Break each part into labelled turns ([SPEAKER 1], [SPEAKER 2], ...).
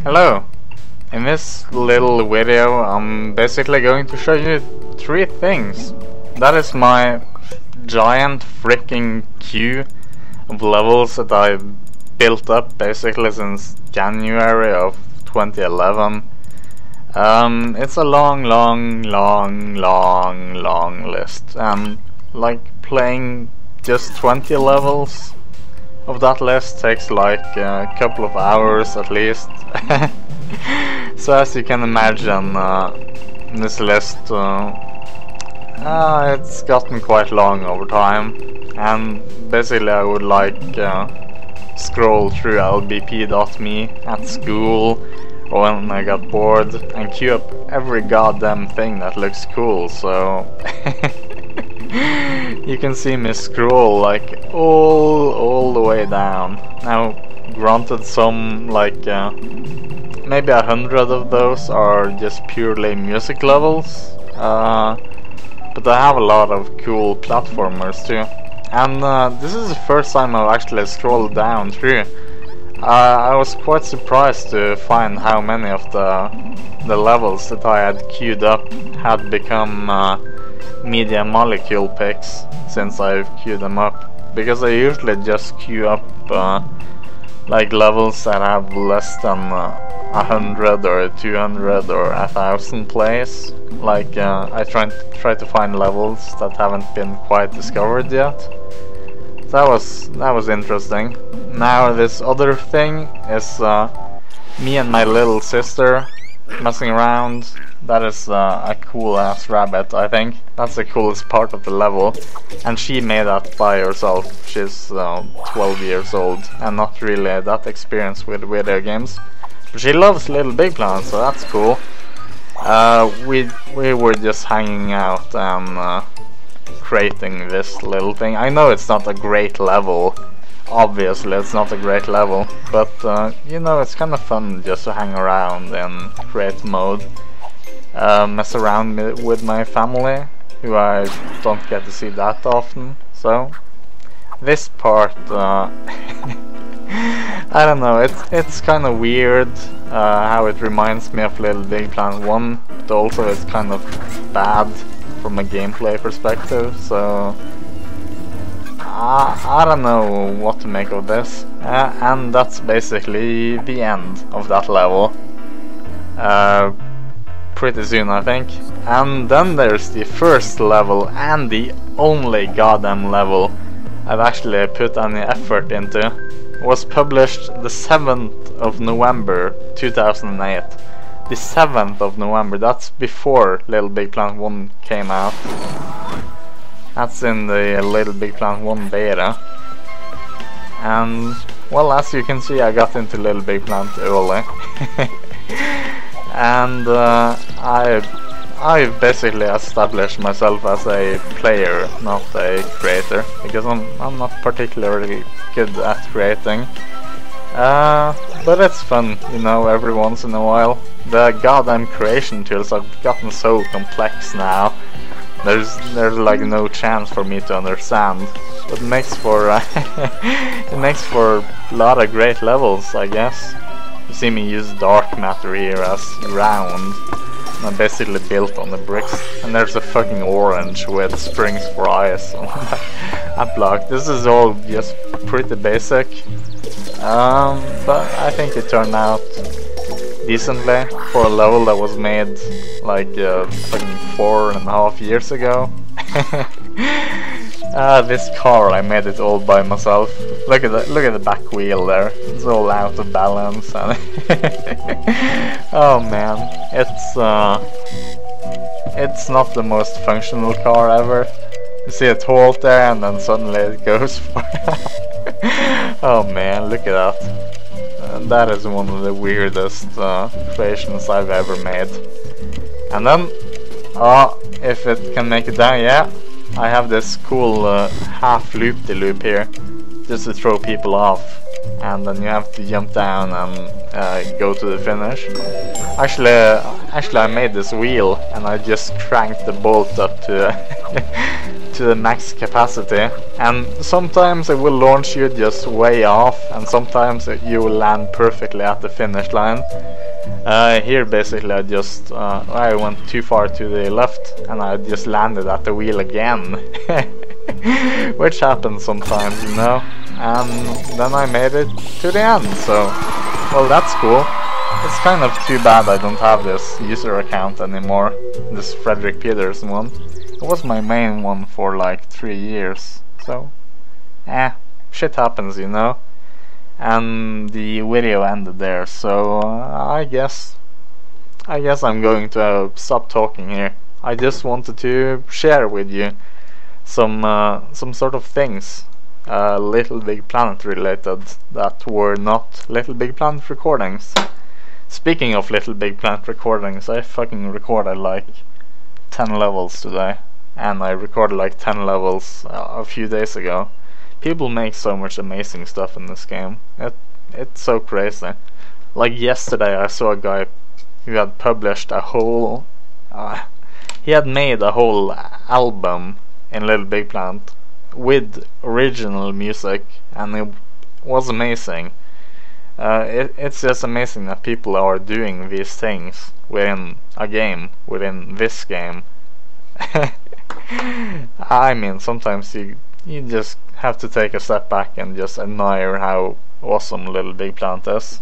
[SPEAKER 1] Hello! In this little video I'm basically going to show you 3 things. That is my giant freaking queue of levels that I built up basically since January of 2011. It's a long list, and like playing just 20 levels of that list takes like a couple of hours at least. So as you can imagine, this list it's gotten quite long over time, and basically I would like scroll through LBP.me at school or when I got bored and queue up every goddamn thing that looks cool, so you can see me scroll like all the way down. Now granted, some like maybe 100 of those are just purely music levels, but I have a lot of cool platformers too, and this is the first time I've actually scrolled down through. I was quite surprised to find how many of the levels that I had queued up had become media molecule picks since I've queued them up, because I usually just queue up like levels that have less than 100 or 200 or 1,000 plays. Like I try to find levels that haven't been quite discovered yet. That was interesting. Now this other thing is me and my little sister messing around. That is a cool ass rabbit, I think. That's the coolest part of the level, and she made that by herself. She's 12 years old and not really that experienced with video games, but she loves Little Big Planet, so that's cool. We were just hanging out and creating this little thing. I know it's not a great level, obviously it's not a great level, but you know, it's kind of fun just to hang around in create mode, mess around with my family, who I don't get to see that often. So this part I don't know, it's kind of weird how it reminds me of Little Big Planet 1, but also it's kind of bad from a gameplay perspective, so I don't know what to make of this. And that's basically the end of that level. Pretty soon, I think. And then there's the first level and the only goddamn level I've actually put any effort into. It was published the 7th of November 2008. The 7th of November, that's before Little Big Planet 1 came out. That's in the Little Big Planet 1 beta. And, well, as you can see, I got into Little Big Planet early. And I've basically established myself as a player, not a creator, because I'm not particularly good at creating. But it's fun, you know, every once in a while. The goddamn creation tools have gotten so complex now. There's like no chance for me to understand. But it makes for it makes for a lot of great levels, I guess. You see me use dark matter here as ground. I basically built on the bricks, and there's a fucking orange with springs for eyes on that block. This is all just pretty basic, but I think it turned out decently for a level that was made like fucking 4.5 years ago. This car, I made it all by myself. Look at the back wheel there. It's all out of balance. And oh man, it's not the most functional car ever. You see it halt there, and then suddenly it goes for oh man, look at that. That is one of the weirdest creations I've ever made. And then, if it can make it down, yeah, I have this cool half loop-de-loop here, just to throw people off, and then you have to jump down and go to the finish. Actually, I made this wheel, and I just cranked the bolt up to to the max capacity, and sometimes it will launch you just way off, and sometimes you will land perfectly at the finish line. Here basically I went too far to the left and I just landed at the wheel again. Which happens sometimes, you know, and then I made it to the end, so well, that's cool. It's kind of too bad I don't have this user account anymore, this Frederick Peterson one. It was my main one for like 3 years, so shit happens, you know. And the video ended there, so I guess I'm going to stop talking here. I just wanted to share with you some sort of things, Little Big Planet related, that were not Little Big Planet recordings. Speaking of Little Big Planet recordings, I fucking recorded like 10 levels today, and I recorded like 10 levels a few days ago. People make so much amazing stuff in this game. It's so crazy. Like yesterday I saw a guy who had published a whole he had made a whole album in Little Big Planet with original music, and it was amazing. It's just amazing that people are doing these things within a game, within this game. I mean, sometimes you just have to take a step back and just admire how awesome Little Big Planet is.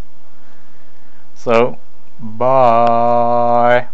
[SPEAKER 1] So, bye.